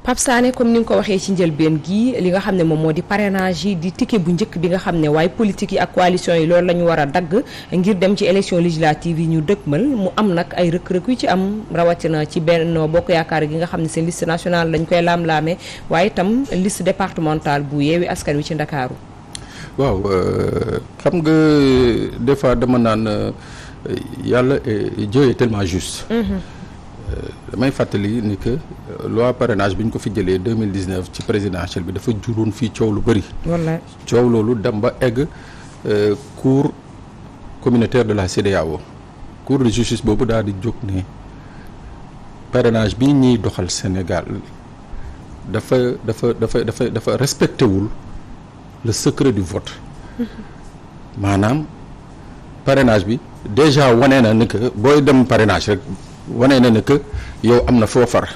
Pape Sané comme ni nga ko waxee ci njëlbeen gi li nga xam ne moom moo di parrainage yi di ticket bu njëkk bi nga xam ne waaye politique yi ak coalition yi loolu la ñu war a dagg ngir dem ci élection législative yi ñu dëkkmal mu am nag ay rëkk-rëkk yu ci am rawatina ci Benno Bokk Yaakaar gi nga xam ne seen liste nationale lañ koy laam-laamee waaye itam liste départementale bu Yewwi Askan Wi ci Ndakaaru. waaw xam nga des fois dama naan yàlla Dieu est tellement juste. damay fàttali ni que loi parrainage bi ñu ko fi jëlee 2019 ci présidentielle bi dafa juróon fii coow lu bëri. wallaay coow loolu dem ba egg cour communautaire de la CEDEAO cour de justice boobu daal di jóg ne parrainage bi ñuy doxal Sénégal dafa respecté wul le secret du vote. maanaam parrainage bi déjà wane na ni que booy dem parrainage rek. wane na ne que yow am na foo far.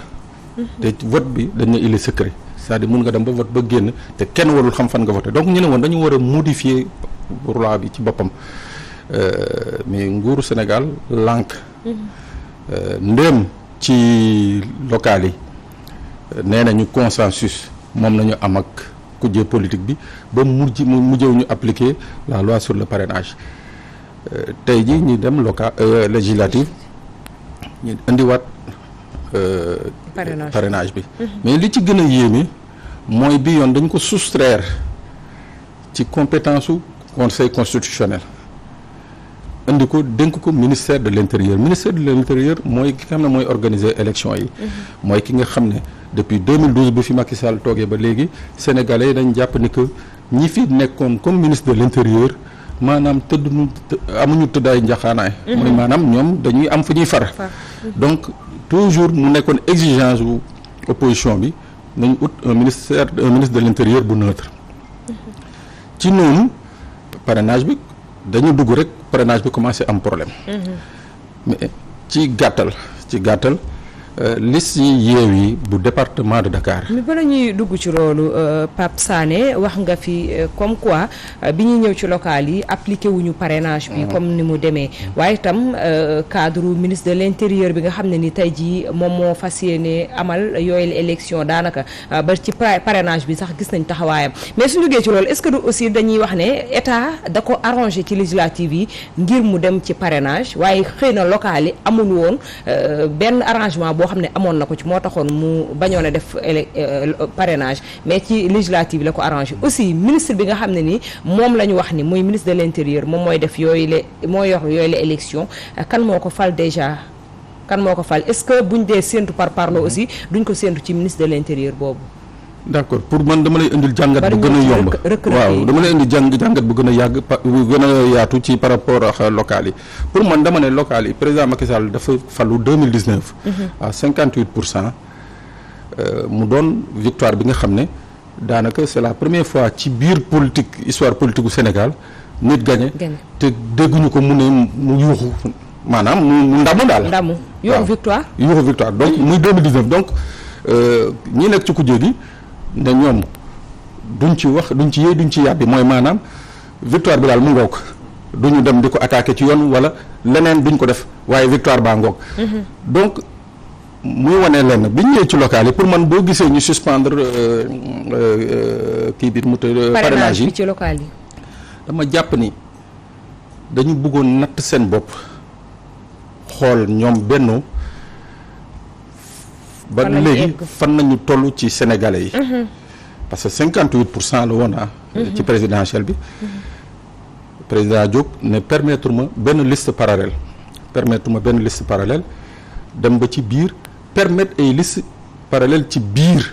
te vote bi dañ ne il est secret c'est-à-dire mun nga dem ba vote ba génn te kenn warul xam fan nga voté donc ñu ne woon dañu war a modifier loi bi ci boppam mais nguuru Sénégal lànk. ndéem ci local yi nee nañu consensus moom nañu am ak kujje politique bi ba mujjew ñu appliquer la loi sur le parrainage tey jii ñi dem local législative. ñu indiwaat parrainage bi mais li ci gën a yéeme mooy bi yoon dañ ko soustraire ci compétence su conseil constitutionnel indi ko dénk ko ministère de l'intérieur mooy ki nga xam ne mooy organiser élection yi mooy ki nga xam ne depuis 2012 bi fi Macky Sall toogee ba léegi sénégalais yi dañ jàpp ni que ñi fi nekkoon comme ministre de l'intérieur maanaam amuñu tëddaay njaxaanaay mooy maanaam ñoom dañuy am fu ñuy far donc toujours mu nekkoon exigence wu opposition bi nañ ut un ministre de l'intérieur bu neutre ci noonu parrainage bi dañu dugg rek parrainage bi commencé am problème mais ci gàttal liste yi Yewwi bu département de Dakar. mais bala ñuy dugg ci loolu Pape Sané wax nga fi comme quoi bi ñuy ñëw ci local yi appliqué wuñu parrainage bi comme ni mu demee waaye itam cadre ministre de l'intérieur bi nga xam ne ni tey jii moom moo fas yéene amal yooyu la élection daanaka ba ci parrainage bi sax gis nañ taxawaayam mais su jógee ci loolu est-ce que du aussi dañuy wax ne état da ko arrangé ci législative yi ngir mu dem ci parrainage waaye xëy na local yi amul woon benn arrangement boo xam ne amoon na ko ci moo taxoon mu bañoon a def parrainage mais ci législative la ko arrangé aussi ministre bi nga xam ne ni moom la ñu wax ni muy ministre de l'intérieur moom mooy def moo yor yooyu la élection kan moo ko fal déjà est-ce que buñ dee séentu par parlo aussi duñ ko séentu ci ministre de l'intérieur boobu. d'accord pour man dama lay indil jàngat bu gën a yomb waaw dama lay indi jàngat bu gën a yàgg bu gën a yaatu ci par rapport ak local yi pour man dama ne local yi président Macky Sall dafa falu 2019 à 58% mu doon victoire bi nga xam ne daanaka c'est la première fois ci biir histoire politique u Sénégal nit gagné te dégguñu ko mu ne mu yuuxu maanaam mu ndamu daal yuuxu victoire donc muy 2019 donc ñi nekk ci kujje gi ne ñoom duñ ci wax duñ ci yee duñ ci yàbbi mooy maanaam victoire bi daal mu ngoog duñu dem di ko attaquer ci yoon wala leneen duñ ko def waaye victoire baa ngoog donc muy wane lenn bi ñu ñëwee ci local yi pour man boo gisee ñu suspendre kii bi mu tëdd parrainage yi ci local yi dama jàpp ni dañu bëggoon natt seen bopp xool ñoom Benno ba léegi fan nañu toll ci sénégalais yi parce que 58% la woon ci présidentielle bi président jóg ne permettre ma benn liste parallèle dem ba ci biir permettre ay liste parallèle ci biir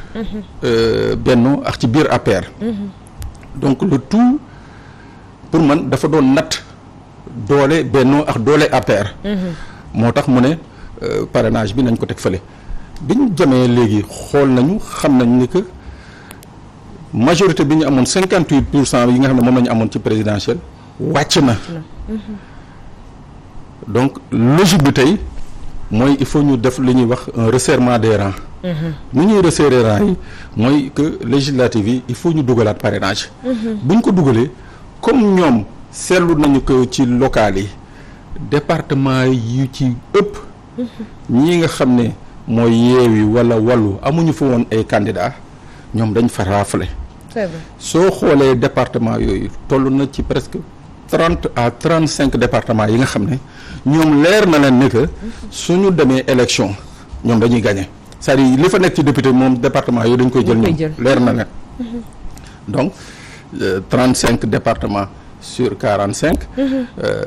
Benno ak ci biir APR donc le tout pour man dafa doon natt doole Benno ak doole APR moo tax mu ne parrainage bi nañ ko teg fële bi ñu jamee léegi xool nañu xam nañ ni que majorité bi ñu amoon 58% yi nga xam ne moom la ñu amoon ci présidentielle wàcc na donc logique bi tey mooy il faut ñu def li ñuy wax un resserrement des rangs nu ñuy resserrer rangs yi mooy que législative yi il faut ñu dugalaat parrainage bu ñu ko dugalee comme ñoom seetlu nañu ko ci local yi département yu ci ëpp ñii nga xam ne mooy Yewwi wala Wallu amuñu fa woon ay candidats ñoom dañ fa raafale. c'est vrai. soo xoolee département yooyu toll na ci presque 30 à 35 départements yi nga xam ne ñoom leer na leen ne que suñu demee élection ñoom dañuy gagné c'est-à-dire li fa nekk ci député moom département yooyu dañ koy jël ñoom leer na leen donc 35 départements sur 45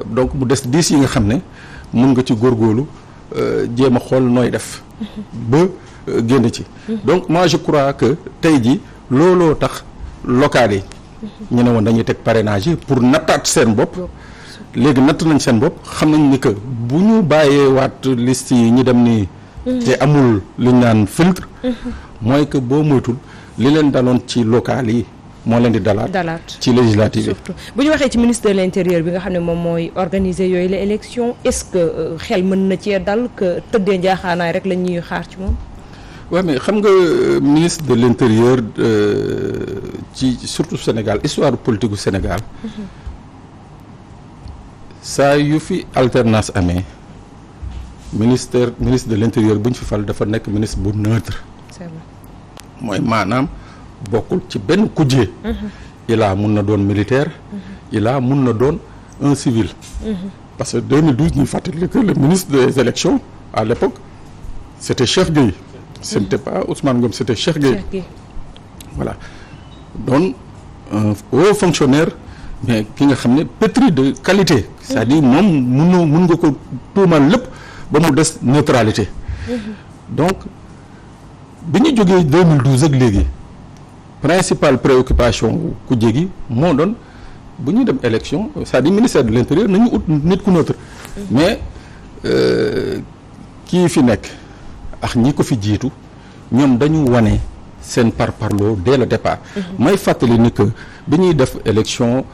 donc mu des 10 yi nga xam ne mun nga ci góorgóorlu jéem a xool nooy def ba génn ci donc moi je crois que tey ji looloo tax locales yi ñu ne woon dañuy teg parrainage yi pour nattaat seen bopp léegi natt nañ seen bopp xam nañ ni que bu ñu bàyyee waat liste yi ñu dem nii te amul li ñu naan filtre mooy que boo moytul li leen daloon ci locales yi moo leen di dalaat ci législative yi surtout bu ñu waxee ci ministre de l'intérieur bi nga xam ne moom mooy organiser yooyu la élection est-ce que xel mën na cee dal que tëddee njaaxaanaay rek la ñuy xaar ci moom. waaw mais xam nga ministre de l'intérieur ci surtout Sénégal histoire politique gu Sénégal saa yu fi alternance amee ministre de l'intérieur bu ñu fi fal dafa nekk ministre bu neutre. c'est vrai. mooy maanaam bokkul ci benn kujje. ilaa mun na doon militaire. ilaa mun na doon un civil. parce que 2012 ñu fàttali que le ministre des élections à l'époque c'était Cheikh Gueye. ce n'était pas Ousmane Ngom c'était Cheikh Gueye. voilà doon un haut fonctionnaire mais ki nga xam ne pétri de qualité. c'est-à-dire moom mun nga ko tuumal lépp ba mu des neutralité. donc bi ñu jógee 2012 ak léegi principale préoccupation ku jégi moo doon bu ñuy dem élection c'est-à-dire ministère de l'intérieur nañu ut nit ku neutre. mais kii fi nekk ak ñi ko fi jiitu ñoom dañu wane seen parparloo dès le départ. may fàttali ni que bi ñuy def élection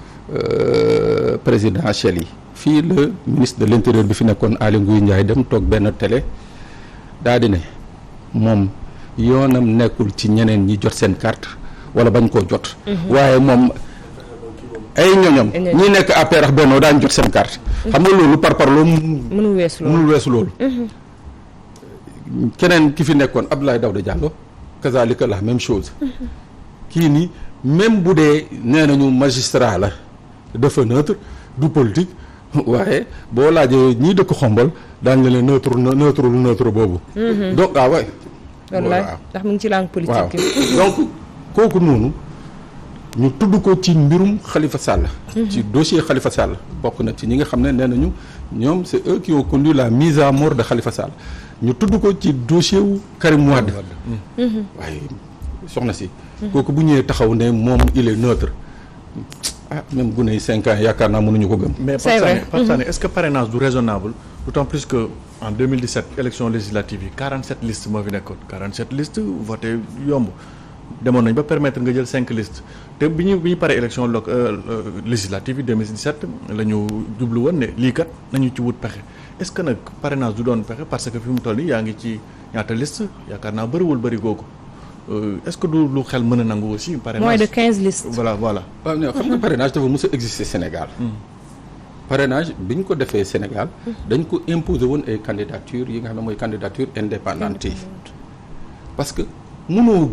présidentielle yi fii le ministre de l'intérieur bi fi nekkoon Aly Ngouille Ndiaye dem toog benn télé daa di ne moom yoonam nekkul ci ñeneen ñi jot seen carte wala bañ koo jot. waaye moom ay ñoñam ñi nekk APR ak Benno daañu jot seen carte. xam nga loolu parparloo mënul weesu loolu. keneen ki fi nekkoon Abdoulaye Daouda Diallo kazalika la même chose. kii nii même bu dee nee nañu magistrat la dafa neutre du politique waaye boo laajee ñii dëkk xombal daañu la neutre boobu. donc waay. wallaay ndax mu ngi ci langue politique waaw donc kooku noonu ñu tudd ko ci mbirum Khalifa Sall. ci dossier Khalifa Sall bokk na ci ñi nga xam ne nee nañu ñoom c'est eux qui ont conduit la mise à mort de Khalifa Sall ñu tudd ko ci dossier wu Karim Wade. waaye soxna si. kooku bu ñëwee taxaw ne moom il est neutre même gune yi 5 ans yaakaar naa mënuñu ko gëm. mais Pape Sané est-ce que parrainage du raisonnable d'autant plus que en 2017 élection législative yi 47 listes moo fi nekkoon 47 listes voté yomb demoon nañ ba permettre nga jël 5 listes te bi ñu paree élection législative yi 2017 la ñu jublu woon ne lii kat nañu ci wut pexe est-ce que nag parrainage du doon pexe parce que fi mu toll nii yaa ngi ci ñaata liste yaakaar naa bëriwul bëri googu. est-ce que du lu xel mën a nangu aussi parrainage moins de 15 listes. voilà. waaw non xam nga parrainage dafa mës a exister Sénégal. parrainage bi ñu ko defee Sénégal. dañ ko imposer woon ay candidatures yi nga xam ne mooy candidature indépendante yi. parce que mënoo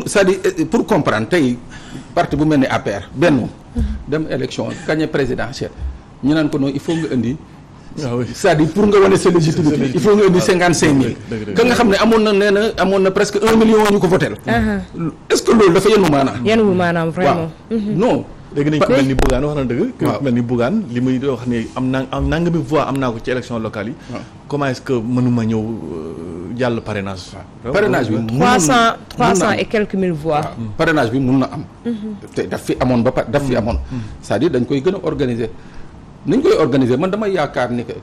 c'est-à-dire pour comprendre tey parti bu mel ni APR benn dem élection gagné présidentielle ñu naan ko noonu il faut nga indi. c'est-à-dire pour nga wane sa légitimité il faut nga indi 55 000 ka nga xam ne amoon na presque 1 million ñu ko voté est-ce que loolu dafa yenu maanaam vraiment non dégg nañ ko mel ni Bougane wax na dëgg ku mel ni Bougane li muy wax ni am nanga bi voix am naa ko ci élection locale yi comment est-ce que mënuma ñëw jàll parrainage parrainage bi 300 et quelques mille voix parrainage bi mun na am te daf fi amoon c'est-à-dire dañ koy gën a organiser nañ koy organiser man damay yaakaar ni que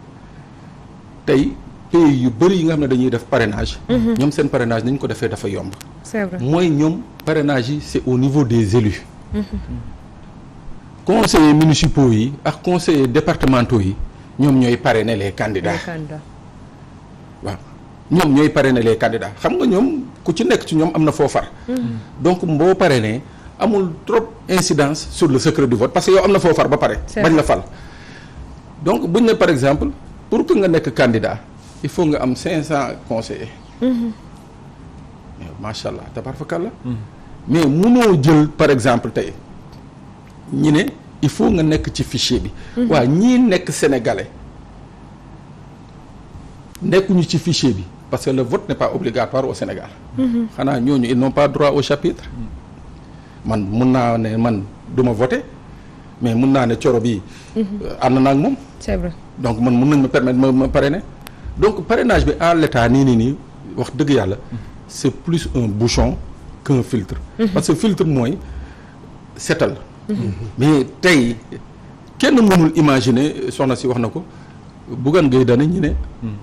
tey pays yu bëri yi nga xam ne dañuy def parrainage. ñoom seen parrainage nañ ko defee dafa yomb. c'est vrai mooy ñoom parrainage yi c'est au niveau des élus. conseillers municipaux yi ak conseillers départementaux yi ñoom ñooy parrainer les candidats. waaw ñoom ñooy parrainer les candidats xam nga ñoom ku ci nekk ci ñoom am na foo far. donc boo parrainer amul trop incidence sur le secret du vote parce que yow am na foo far ba pare. bañ la fal. donc buñ ne par exemple pour que nga nekk candidat il faut nga am 500 conseillers. mais macha allah tabaarakallah. mais munoo jël par exemple tey ñi ne il faut nga nekk ci fichier bi. waaw ñii nekk sénégalais nekkuñu ci fichier bi parce que le vote n'est pas obligatoire au Sénégal. xanaa ñooñu ils n'ont pas droit au chapitre. man mun naa ne man du ma voter mais mun naa ne coro bi ànd naa ak moom. c'est vrai. donc man mun nañ ma permettre ma parrainer donc parrainage bi en l'état nii wax dëgg yàlla c'est plus un bouchon qu'un filtre. parce que filtre mooy setal. mais tey kenn mënul imaginer soxna si wax na ko Bougane Gueye Dany ñu ne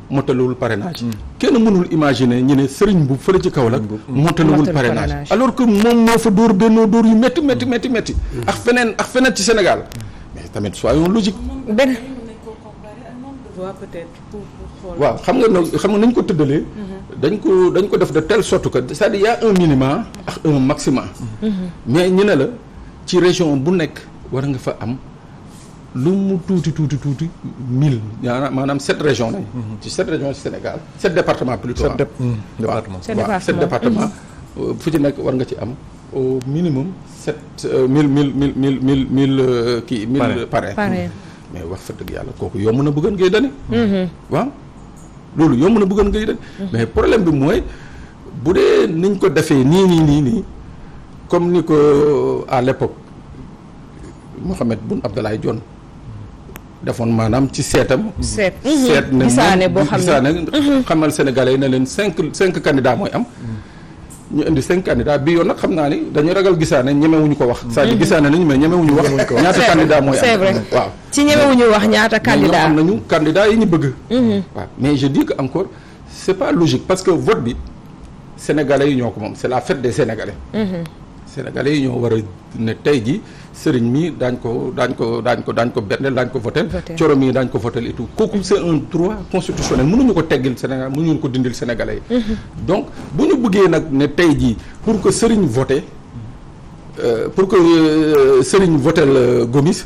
motalewul parrainage. kenn mënul imaginer ñu ne sëriñ bu fële ci Kaolack motalewul parrainage alors que moom moo fa dóor bennoo dóor yu métti. ak feneen ci Sénégal mais tamit soyons logiques. benn. waaw xam nga nañ ko tëddalee. dañ ko def de telle sorte que c'est-à-dire y a un minimum ak un maximum. mais ñu ne la ci région bu nekk war nga fa am lu mu tuuti 1000 maanaam 7 régions lañ. ci 7 régions ci Sénégal 7 départements plutôt. 7 départements. fu ci nekk war nga ci am au minimum 1000 kii 1000 parrain. mais wax fa dëgg yàlla kooku yomb na Bougane Gueye Dany. waaw loolu yomb na Bougane Gueye Dany. mais problème bi mooy bu dee niñ ko defee nii comme ni ko à l'époque Mohamed Boun Abdallah Dionne defoon maanaam ci seetam. seet na gisaane boo xam ne xamal sénégalais yi ne leen 5 candidats mooy am. ñu indi 5 candidats bii yoon nag xam naa ni dañu ragal gisaane ñemewuñu ko wax. c'est-à-dire gisaane nañu mais ñemewuñu wax. ñaata candidats mooy am c'est vrai waaw. ci ñemewuñu wax ñaata candidats am nañu candidats yi ñu bëgg. waaw mais je dis que encore c'est pas logique parce que vote bi sénégalais yi ñoo ko moom c'est la fête des sénégalais. sénégalais yi ñoo war a ne tey ji sëriñ mi daañ ko benneel daañ ko votel coro mi daañ ko votel et tout kooku c'est un droit constitutionnel mënuñu ko teggil Sénégal mënuñu ko dindil sénégalais yi donc bu ñu bëggee nag ne tey jii pour que sëriñ voté sëriñ votel Gomis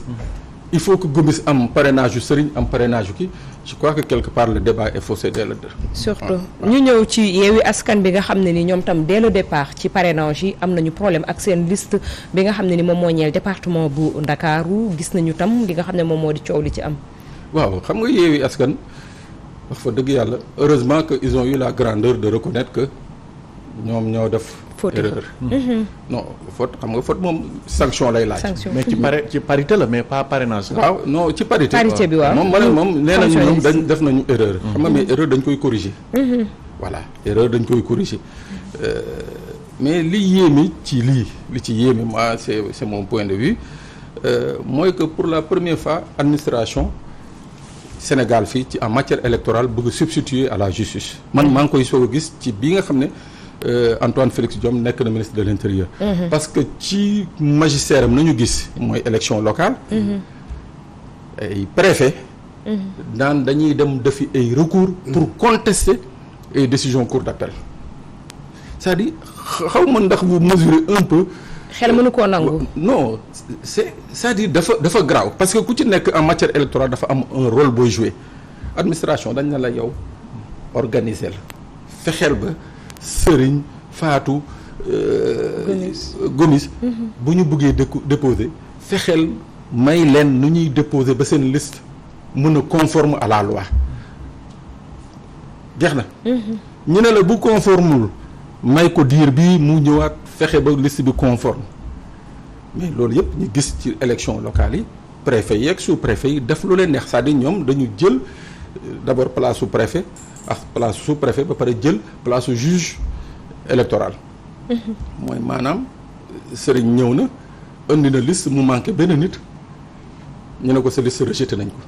il faut que Gomis am parrainage yu sëriñ am parrainage yu kii je crois que quelque part le débat est faussé dès le départ. surtout ñu ñëw ci Yewwi Askan bi nga xam ne ni ñoom tam dès le départ ci parrainage yi am nañu problème ak seen liste bi nga xam ne ni moom moo ñeel département bu Ndakaaru gis nañu tam li nga xam ne moom moo di coow li ci am. waaw xam nga Yewwi Askan wax fa dëgg yàlla heureusement que ils ont eu la grandeur de reconnaître que ñoom ñoo def. erreur. non faute xam nga faute moom sanction lay laaj. mais ci parité la mais pas parrainage. waaw non ci parité. parité bi waaw moom nee nañu ñoom def nañu erreur. xam nga mais erreur dañ koy corriger. voilà erreur dañ koy corriger mais li yéeme ci li ci yéeme moi c'est mon point de vue mooy que pour la première fois administration Sénégal fii ci en matière électorale bëgg substituer à la justice. man maa ngi koy soog a gis ci bii nga xam ne. Antoine Félix Diome nekk na ministre de l'Intérieur. parce que ci magistère am nañu gis mooy élection locale. ay préfet daan dañuy dem defi ay recours pour contester ay décisions cour d'appel c'est-à-dire xaw ma ndax vous mesurez un peu. xel mënu koo nangu. non c'est-à-dire dafa grave parce que ku ci nekk en matière électorale dafa am un rôle booy jouer administration dañ na la yow organiser la fexeel ba. Sëriñ Fatou Gomis bu ñu bëggee déposer fexeel may leen nu ñuy déposer ba seen liste mën a conforme à la loi jeex na ñu ne la bu conformul may ko diir bi mu ñëwaat fexe ba liste bi conforme mais loolu yëpp ñu gis ci élection locale yi préfet yi ak sous-préfet yi def lu leen neex c'est-à-dire ñoom dañu jël d'abord place sous-préfet ak place sous-préfet ba pare jël place juge électoral mooy maanaam sëriñ ñëw na indi na liste mu manqué benn nit ñu ne ko sa liste rejeté nañ ko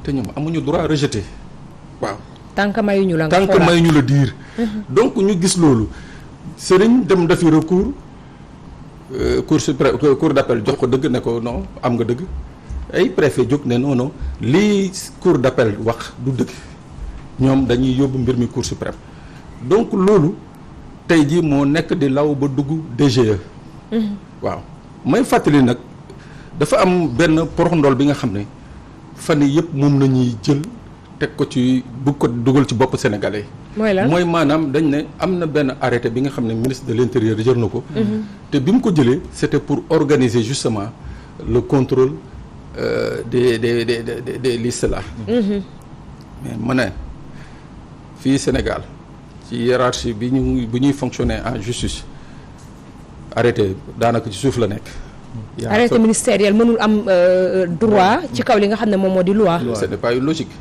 te ñoom amuñu droit rejeté waaw tant que mayuñu la tant que mayuñu la diir donc ñu gis loolu sëriñ dem defi recours cour d'appel jox ko dëgg ne ko non am nga dëgg ay préfet jóg ne non lii cour d'appel wax du dëgg ñoom dañuy yóbbu mbir mi cour suprême donc loolu tey jii moo nekk di law ba dugg DGE. waaw may fàttali nag dafa am benn poroxndool bi nga xam ne fan yii yëpp moom la ñuy jël teg ko ci bëgg ko dugal ci bopp sénégalais mooy lan mooy maanaam dañ ne am na benn arrêté bi nga xam ne ministre de l'intérieur jël na ko. te bi mu ko jëlee c'était pour organiser justement le contrôle des listes là. mais ma ne fii Sénégal ci hiérarchie bi ñuy fonctionner en justice arrêté daanaka ci suuf la nekk. arrêté ministériel mënul am droit ci kaw li nga xam ne moom moo di loi. ce n'est pas une logique.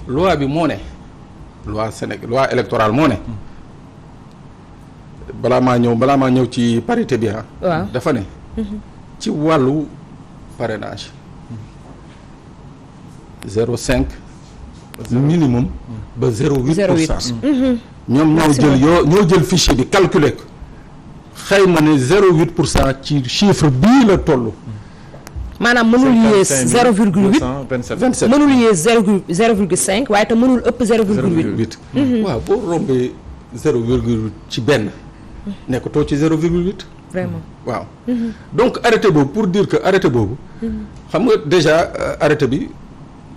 loi bi moo ne. loi Sénégal loi électorale moo ne. balaa maa ñëw ci parité bi waaw dafa ne. ci wàllu parrainage. 0,5 minimum ba 0,8%. ñoom ñoo jël fichier bi calculer ko xayma ne 0,8% ci chiffre bii la toll. maanaam mënul yées 0,8 mënul yées 0,5 waaye te mënul ëpp 0,8. waaw boo rombee 0,8 ci benn. nekkatoo ci 0,8. vraiment waaw. donc arrêté boobu pour dire que arrêté boobu. xam nga déjà arrêté bi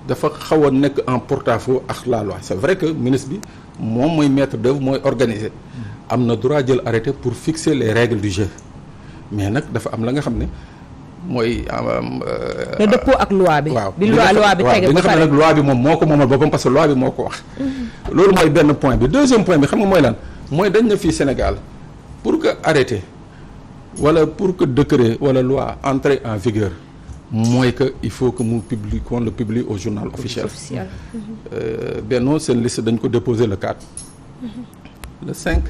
dafa xaw a nekk en porte-à-faux ak la loi c'est vrai que ministre bi moom mooy maître d'œuvre mooy organiser. am na droit jël arrêté pour fixer les règles du jeu mais nag dafa am la nga xam ne. mooy. nga dëppoo ak loi bi. waaw bi loi bi tege ba xam ne nag loi bi moom moo ko moomal boppam parce que loi bi moo ko wax. loolu mooy benn point bi deuxième point bi xam nga mooy lan mooy dañ na fii Sénégal pour que arrêté wala pour que décret wala loi entre en vigueur mooy que il faut que mu publie qu'on le publie au journal officiel. Benno seen liste dañ ko déposer le 4. le 5.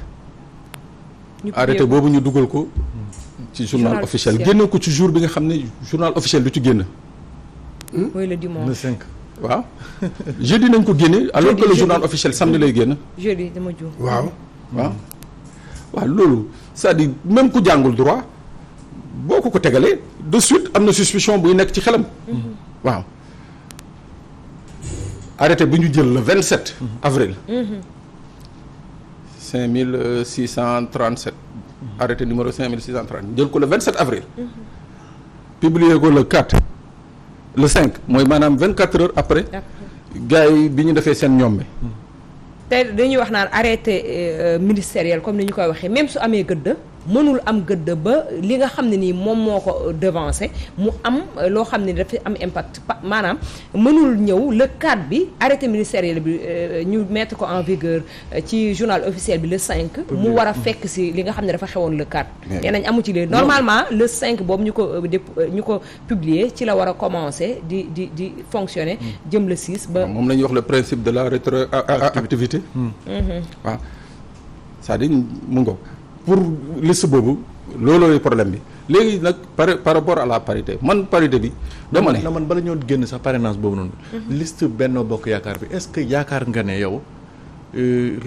arrêté boobu ñu dugal ko. ci journal officiel génne ko ci jour bi nga xam ne journal officiel du ci génn. mooy le dimanche le 5. waaw jeudi nañ ko génne. alors que le journal officiel samedi lay génn. jeudi dama juum. waaw loolu c'est-à-dire même ku jàngul droit boo ko tegalee de suite am na suspicion buy nekk ci xelam. waaw arrêté bi ñu jël le 27 avril. 5637. arrêté numéro 5630 jël ko le 27 avril. publié ko le 4 le 5 mooy maanaam 24 heures après. gars yi bi ñu defee seen ñoom. te dañuy wax naan arrêté ministériel comme ni ñu koy waxee même su amee gëdd mënul am gëdd ba li nga xam ne nii moom moo ko devancé mu am loo xam ne dafa am impact maanaam mënul ñëw le 4 bi arrêté ministériel bi ñu mettre ko en vigueur ci journal officiel bi le 5. mu war a fekk si li nga xam ne dafa xewoon le 4. nee nañ amu ci léegi normalement le 5 boobu ñu ko publier ci la war a commencer di fonctionner jëm le 6 ba. moom la ñuy wax le principe de la rétroactivité. waaw c'est-à-dire mu ngo pour liste boobu loolooy problème bi léegi nag par rapport à la parité man parité bi dama ne man bala ñoo génn sax parrainage boobu noonu liste Benno Bokk Yaakaar bi est-ce que yaakaar nga ne yow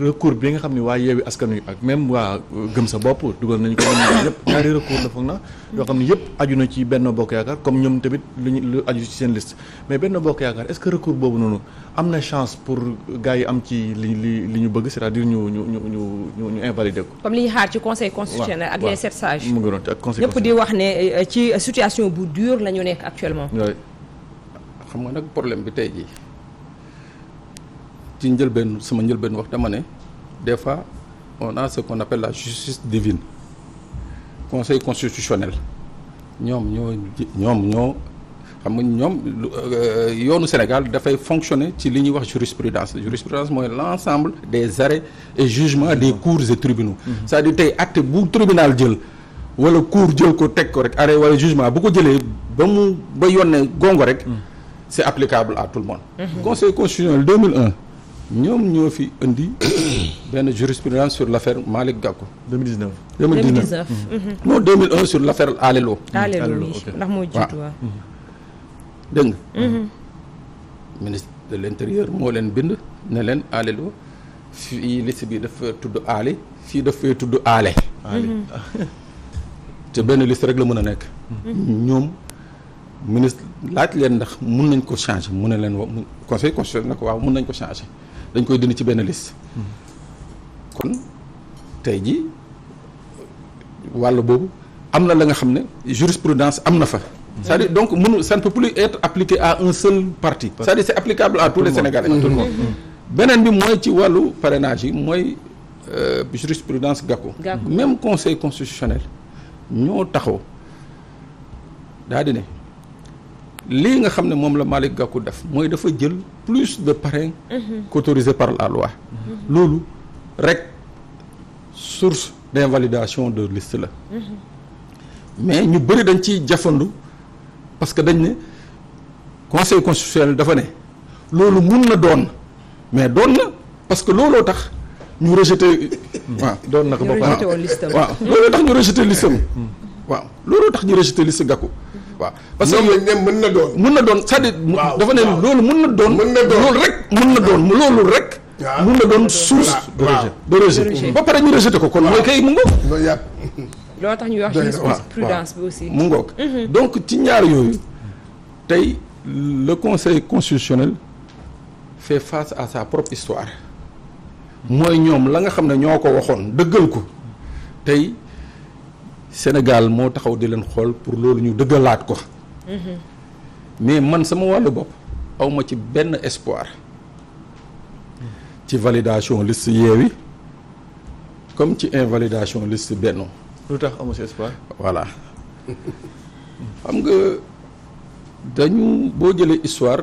recours bi nga xam ne waa Yewwi Askan Wi ak même waa Gëm Sa Bopp dugal nañu ko ñoom yëpp ñaari recours la foog na yoo xam ne yëpp aju na ci Benno Bokk Yaakaar comme ñoom tamit lu aju ci seen liste mais Benno Bokk Yaakaar est-ce que recours boobu noonu am na chance pour gars yi am ci li ñu bëgg c'est-à-dire ñu invalider ko. comme li ñu xaar ci conseil constitutionnel ak les 7 sages. mu ngi doon ak conseil ñëpp di wax ne ci situation bu dure la ñu nekk actuellement. xam nga nag problème bi tey jii. ci sama njëlbeen wax dama ne des fois on a ce qu'on appelle la justice divine conseil constitutionnel ñoom ñoo xam nga ñoom yoonu Sénégal dafay fonctionner ci li ñuy wax jurisprudence mooy l'ensemble des arrêts et jugements des cours et tribunaux c'est-à-dire tey acte bu tribunal jël wala cour jël ko teg ko rek arrêt wala jugement bu ko jëlee ba yónnee gongo rek c'est applicable à tout le monde. Conseil constitutionnel 2001 ñoom ñoo fi indi benn jurisprudence sur l'affaire Malick Gakou. 2019. 2019. non 2001 sur l'affaire Alelo. Alelo oui ndax moo jiitu waaw. dégg nga. ministre de l'intérieur moo leen bind ne leen Alelo fii liste bi dafa tudd Ali fii dafay tudd Ale. te benn liste rek la mën a nekk. ñoom ministre laaj leen ndax mun nañ ko changer mu ne leen conseil constitutionnel nag waaw mun nañ ko changer dañ koy dindi ci benn liste. kon tey jii wàll boobu am na la nga xam ne jurisprudence am na fa. c'est-à-dire donc ça ne peut plus être appliqué à un seul parti. c'est-à-dire c'est applicable à tous les Sénégalais. beneen bi mooy ci wàllu parrainage yi mooy jurisprudence Gakou. Même conseil constitutionnel ñoo taxaw daa di ne lii nga xam ne moom la Malick Gakou def mooy dafa jël plus de parrains qu'autorisé par la loi. loolu rek source d'invalidation de liste la. mais ñu bëri dañ ciy jafandu parce que dañ ne conseil constitutionnel dafa ne loolu mun na doon mais doon na parce que looloo tax ñu rejeté. waaw doon na ko ba pare waaw looloo tax ñu rejeté listam. waaw looloo tax ñu rejeté liste Gakou. waaw parce que ñoom lañ ne mën na doon. mën na doon c'est-à-dire dafa ne loolu mën na doon. loolu rek mën na doon loolu rek. mën na doon source de rejet ba pare ñu rejeté ko kon mooy kay mu ngoog. loolu tax ñuy wax jurisprudence bi aussi. mu ngoog donc ci ñaar yooyu tey le conseil constitutionnel fait face à sa propre histoire mooy ñoom la nga xam ne ñoo ko waxoon dëggal ko tey Sénégal moo taxaw di leen xool pour loolu ñu dëggalaat ko mais man sama wàllu bopp awma ci benn espoir ci validation liste Yewwi comme ci invalidation liste Benno. lu tax amu si espoir. voilà xam nga dañu boo jëlee histoire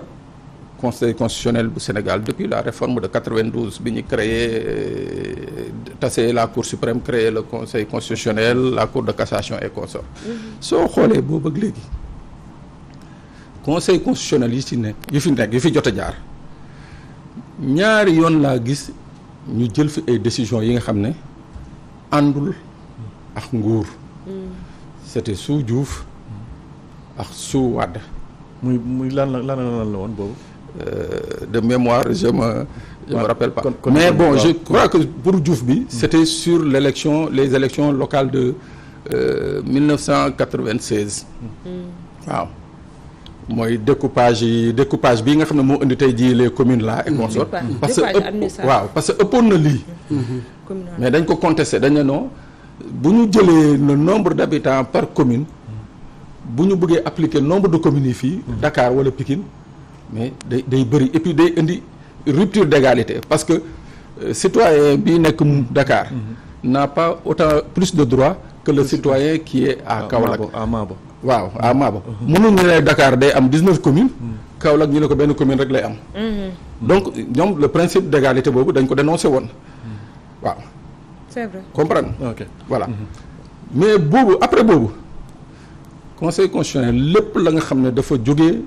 conseil constitutionnel bu Sénégal depuis la réforme de 92 bi ñu créé tasser la cour suprême créé le conseil constitutionnel la cour de cassation et consorts. soo xoolee boo bëgg léegi conseil constitutionnel yi fi jot a jaar ñaari yoon laa gis ñu jël fi ay décisions yi nga xam ne àndul ak nguur. c'était sous Diouf ak sous Wade. muy lan la woon boobu. De mémoire je me rappelle pas. Mais bon je crois que pour Diouf bi. c'était sur les élections locales de 1996. waaw mooy découpage bi nga xam ne moo indi tey jii les communes là et consorts. parce que ëppoon na lii. mais dañ ko contesté dañ ne non. bu ñu jëlee le nombre d'habitants par commune bu ñu bëggee appliquer nombre de communes yi fii Dakar wala Pikine mais day bëri et puis day indi rupture d'égalité parce que citoyen bi nekk Dakar n'a pas autant plus de droits que le citoyen qui est à Kaolack waaw à Mabo mënuñ ne Dakar day am 19 communes Kaolack ñu ne ko benn commune rek lay am donc ñoom le principe d'égalité boobu dañ ko dénoncé woon waaw c'est vrai comprendre ok voilà mais boobu après boobu conseil constitutionnel lépp la nga xam ne dafa jógee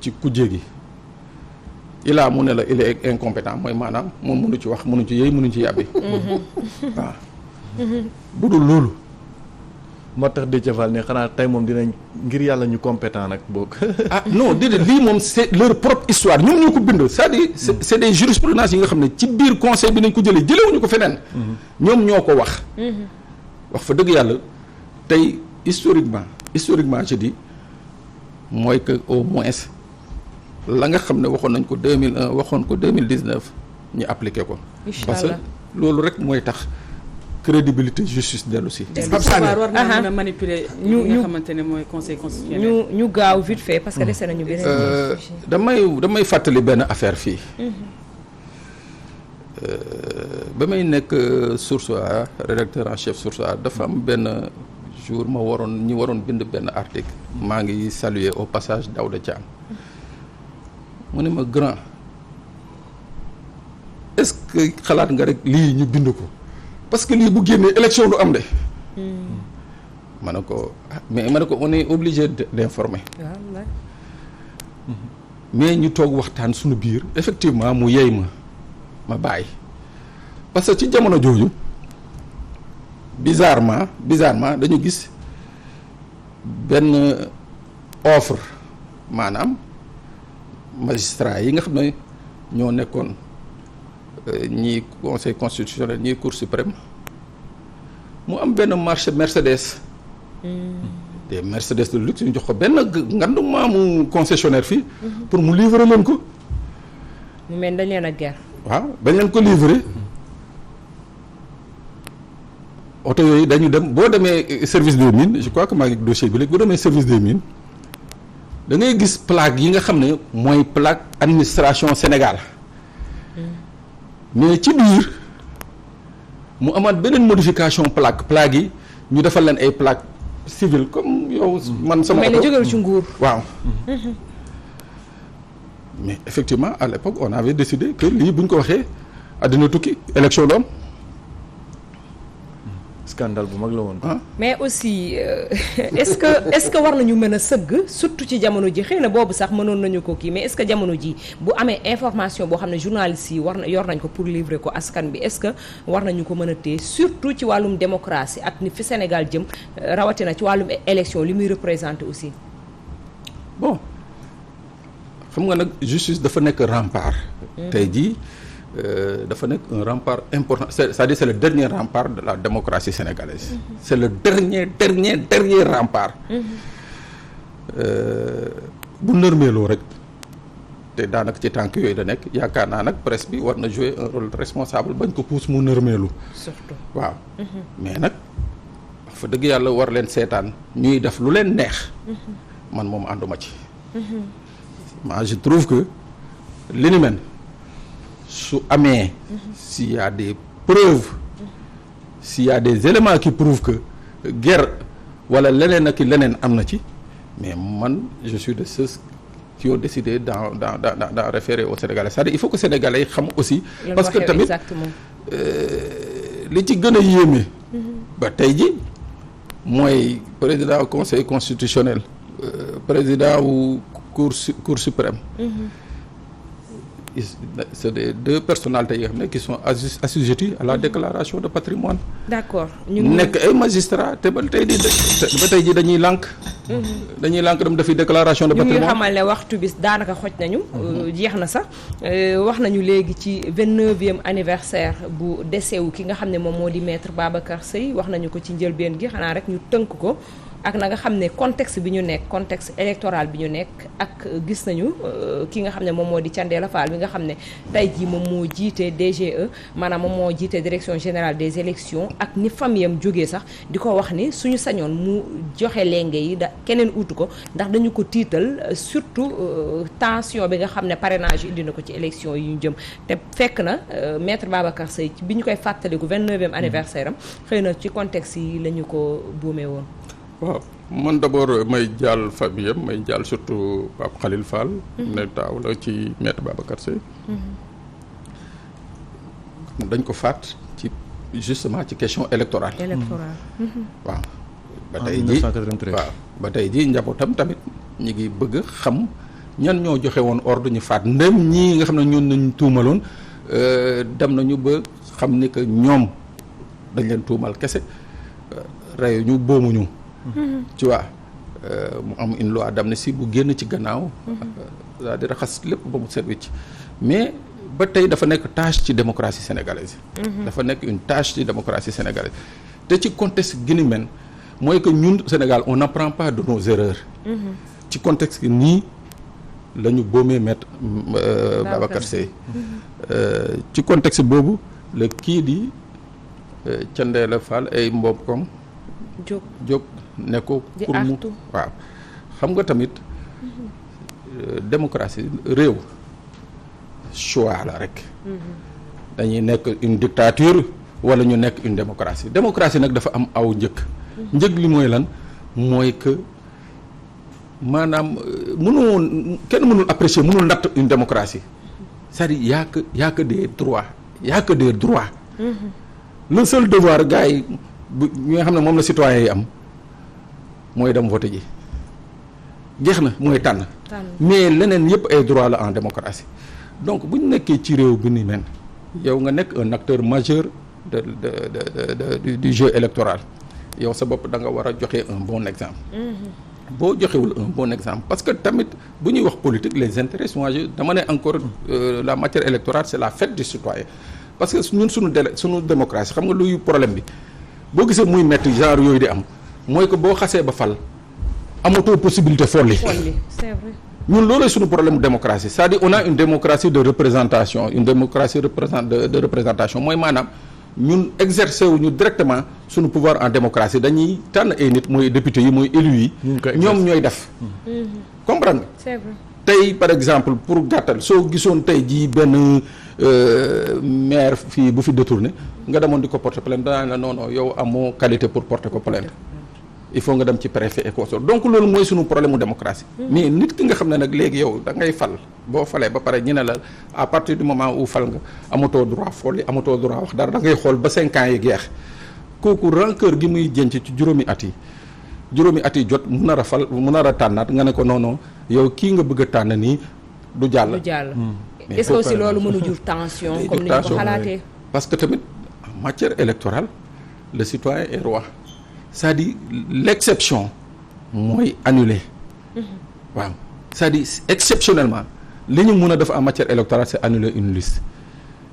ci kujje gi ilaa mu ne la il est incompétent mooy maanaam moom mënu ci wax mënu ci yëy mënu ci yàbbi waaw bu dul loolu moo tax Déthié Fall ne xanaa tey moom dinañ ngir yàlla ñu compétent nag boog. non déedéet lii moom c'est leur propre histoire ñoom ñoo ko bind c'est-à-dire c'est des jurisprudences yi nga xam ne ci biir conseil bi nañ ko jëlewuñu ko feneen ñoom ñoo ko wax wax fa dëgg yàlla tey historiquement je dis mooy que au moins la nga xam ne waxoon nañ ko 2001 waxoon ko 2019 ñu appliqué ko parce que loolu rek mooy tax crédibilité justice dellu si. Pape Sané war na mën a manipuler ñu nga xamante ne mooy conseil constitutionnel. ñu gaaw vite fait parce que dese nañu beneen. damay fàttali benn affaire fii. ba may nekk Source A rédacteur en chef Source A dafa am benn jour ñu waroon bind benn article. maa ngi saluer au passage Daouda Thiam. mu ne ma grand est-ce que xalaat nga rek lii ñu bind ko. parce que lii bu génnee élection du am de. ma ne ko on est obligé d'informer. mais ñu toog waxtaan suñu biir effectivement mu yey ma bàyyi parce que ci jamono jooju bizarrement dañu gis benn offre maanaam magistrat yi nga xam ne ñoo nekkoon. ñii conseil constitutionnel ñii cour suprême mu am benn marché Mercedes des Mercedes de luxe ñu jox ko benn ngandu maamu concessionnaire fii pour mu livrer leen ko mu mel dañ leen a ger waaw dañ leen ko livrer oto yooyu dañu dem boo demee service des mines je crois que maa ngi dossier bi léegi boo demee service des mines da ngay gis plaque yi nga xam ne mooy plaque administration Sénégal mais ci biir mu amaat beneen modification plaque yi ñu defal leen ay plaque civile comme yow man sama mel ni jógewul ci nguur. waaw mais effectivement à l'époque on avait décidé que lii bu ñu ko waxee àddina tukki élection doom scandale bu mag la woon. mais aussi est-ce que war nañu mën a sëgg surtout ci jamono ji xëy na boobu sax mënoon nañu ko kii mais est-ce que jamono ji bu amee information boo xam ne journalistes yi yor nañ ko pour livrer ko askan bi est-ce que war nañu ko mën a téye surtout ci wàllum démocratie ak ni fi Sénégal jëm rawatina ci wàllum élection li muy représenter aussi. bon xam nga nag justice dafa nekk rempart. tey jii. dafa nekk un rempart important c'est-à-dire c'est le dernier rempart de la démocratie sénégalaise. C'est le dernier rempart. bu nërmeeloo rek te daanaka ci tànk yooyu la nekk yaakaar naa nag presse bi war na jouer un rôle responsable bañ ko pousse mu nërmeelu. surtout waaw. mais nag fa dëgg yàlla war leen seetaan ñuy def lu leen neex. man moom ànduma ci. moi je trouve que li ni mel su amee s'il y a des preuves s'il y a des éléments qui prouvent que guerre wala leneen ak leneen am na ci mais man je suis de ceux qui ont décidé d'en référer au Sénégalais c'est-à-dire il faut que Sénégalais yi xam aussi parce que tamit li ci gën a yéeme ba tey ji mooy président conseil constitutionnel président wu cour suprême c'est des deux personnalités yi nga xam ne qui sont assujettis à la déclaration de patrimoine. D'accord. nekk ay magistrats te ba tey ji dañuy lànk. dañuy lànk dem defi déclaration de patrimoine. ñu ngi xamal ne waxtu bis daanaka xoj nañu. jeex na sax wax nañu léegi ci 29e anniversaire bu décès wu ki nga xam ne moom moo di maître Babacar Seye wax nañu ko ci njëlbeen gi xanaa rek ñu tënk ko. ak na nga xam ne contexte bi ñu nekk contexte électoral bi ñu nekk ak gis nañu ki nga xam ne moom moo di Thiendella Fall bi nga xam ne tey jii moom moo jiite DGE maanaam moom moo jiite direction générale des élections ak ni famille am jógee sax di ko wax ni suñu sañoon mu joxe lenge yi keneen utu ko ndax dañu ko tiital surtout tension bi nga xam ne parrainage yi indi na ko ci élection yi ñu jëm te fekk na maître Babacar Seye bi ñu koy fàttaliku 29e anniversaire am xëy na ci contexte yi la ñu ko buumee woon. waaw man d'abord may jàll famille am may jàll surtout Pape Khalil Fall. ne taaw la ci maître Babacar Seye. dañ ko faat ci justement ci question électorale. waaw. ba tey jii waaw ba tey jii njabootam tamit ñu ngi bëgg xam ñan ñoo joxe woon ordre ñu faat ndem ñii nga xam ne ñoon nañ tuumaloon dem nañu ba xam ni que ñoom dañ leen tuumal kese reyu ñu boomuñu. tu vois mu am une loi d'amnistie bu génn ci gannaaw c'est-à-dire raxas lépp ba mu set wicc mais ba tey dafa nekk tâche ci démocratie sénégalaise dafa nekk une tâche ci démocratie sénégalaise te ci contexte gi ni mel mooy que ñun Sénégal on n'apprend pas de nos erreurs ci contexte gi nii la ñu boomee maître Babacar Seye ci contexte boobu la kii di Thiendella Fall ay mbokkam jóg ne ko pour mu waaw xam nga tamit démocratie réew choix la rek dañuy nekk une dictature wala ñu nekk une démocratie démocratie nag dafa am aw njëg li mooy lan mooy que maanaam kenn mënul apprécier mënul natt une démocratie c'est-à-dire y a que des droits le seul devoir gars yi ñi nga xam ne moom la citoyen yi am mooy dem voter ji jeex na mooy tànn mais leneen yëpp ay droit la en démocratie donc bu ñu nekkee ci réew bi ni mel yow nga nekk un acteur majeur du jeu électoral yow sa bopp da nga war a joxe un bon exemple boo joxewul un bon exemple parce que tamit bu ñuy wax politique les intérêts sont en jeu dama ne encore la matière électorale c'est la fête du citoyen parce que ñun suñu démocratie xam nga luy problème bi boo gisee muy metti genre yooyu di am mooy que boo xasee ba fal amatoo possibilité folli c'est vrai ñun loolu suñu problème démocratie c'est-à-dire on a une démocratie de représentation une démocratie de représentation mooy maanaam ñun exercer wuñu directement suñu pouvoir en démocratie dañuy tànn ay nit mooy député yi mooy élus yi ñoom ñooy def comprendre nga c'est vrai tey par exemple pour gàttal soo gisoon tey jii benn maire fii bu fi détourné nga demoon di ko porter plainte danaa la non yow amoo qualité pour porter ko plainte il faut nga dem ci préfet et consort donc loolu mooy sunu problème mu démocratie. mais nit ki nga xam ne nag léegi yow da ngay fal boo falee ba pare ñu ne la à partir du moment où fal nga amatoo droit folli amatoo droit wax dara da ngay xool ba 5 ans yi jeex kooku rancœur gi muy jënc ci juróomi at yi jot mu nar a fal mu nar a tànnaat nga ne ko non yow kii nga bëgg a tànn nii du jàll. est-ce que aussi loolu mënu jur tension comme ni ñu ko xalaatee. parce que tamit en matière électorale le citoyen est roi. c'est-à-dire l'exception mooy annulé waaw c'est-à-dire exceptionnellement li ñu mun a def en matière électorale c'est annuler une liste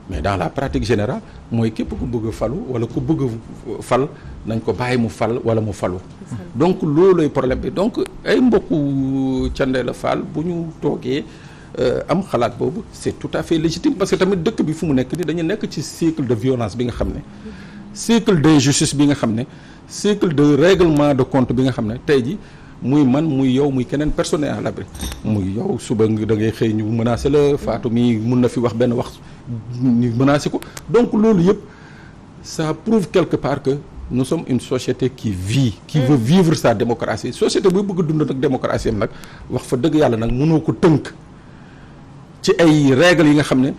mais dans la pratique générale mooy képp ku bëgg a falu wala ku bëgg a fal nañ ko bàyyi mu fal wala mu falu donc loolooy problème bi donc ay mbokku Thiendella Fall bu ñu toogee am xalaat boobu c'est tout à fait légitime parce que tamit dëkk bi fu mu nekk ni dañu nekk ci cycle de violence bi nga xam ne cycle d'injustice bi nga xam ne cycle de règlement de compte bi nga xam ne tey ji muy man muy yow muy keneen personne à l'abri muy yow suba da ngay xëy ñu menacé la Fatou mi mun na fi wax benn wax ñu menacé ko donc loolu yëpp ça prouve quelque part que nous sommes une société qui veut vivre sa démocratie société buy bëgg dund nag démocratie am nag wax fa dëgg yàlla nag mënoo ko tënk ci ay règles yi nga xam ne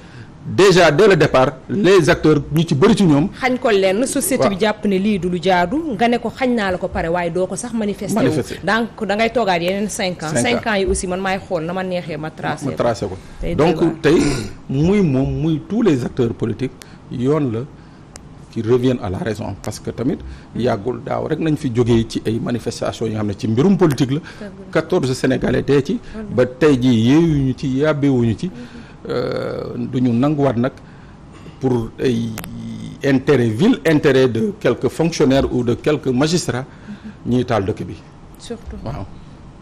déjà dès le départ les acteurs ñu ci bëri ci ñoom. xañ ko lenn société bi jàpp ne lii du lu jaadu nga ne ko xañ naa la ko pare waaye doo ko sax manifester donc da ngay toogaat yeneen 5 ans. 5 ans yi aussi man maay xool na ma neexee ma tracé ko donc tey muy moom muy tous les acteurs politiques yoon la qui reviennent à la raison parce que tamit yàggul daaw rek nañ fi jógee ci ay manifestations yi nga xam ne ci mbirum politique la. 14 Sénégalais dee ci. ba tey jii yeewuñu ci yàbbeewuñu ci. du ñu nanguwaat nag pour ay vil intérêt de quelques fonctionnaires ou de quelques magistrats ñuy taal dëkk bi. surtout waaw.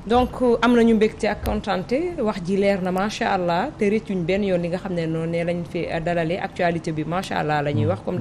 donc am nañu mbégte ak kontaante wax ji leer na macha allah te rëccuñ benn yoon li nga xam ne noonu ne lañ fi dalalee actualité bi macha allah la ñuy wax comme.